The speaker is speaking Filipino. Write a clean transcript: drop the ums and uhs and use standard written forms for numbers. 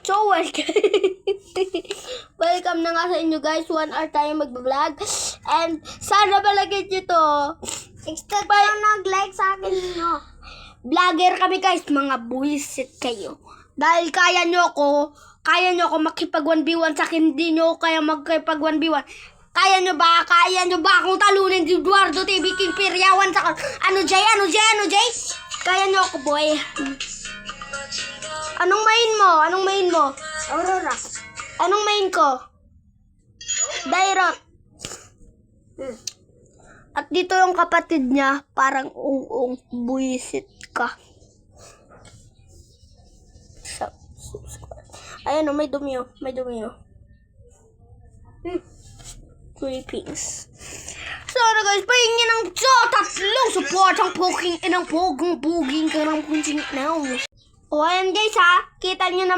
So, welcome na nga sa inyo guys. 1 hour tayo mag-vlog. And sana palagay nyo to. Extra pa nag-like sa akin nyo. Vlogger kami guys. Mga buwisit kayo. Dahil kaya nyo ako makipag 1v1 sa akin. Hindi nyo kaya magkipag 1v1. Kaya nyo ba akong talunin si Eduardo TV King Piryawan sa ano Jay? Kaya nyo ako boy. Anong main mo? Aurora. Anong main ko? Dairot. At dito yung kapatid niya, parang ung buwisit ka. Ayan o, may dumi o. Creepings. So na guys, pahingin ng tatlong support ang poking inang pogong-poging ka ng punching now. O ayan guys ha, kita nyo naman.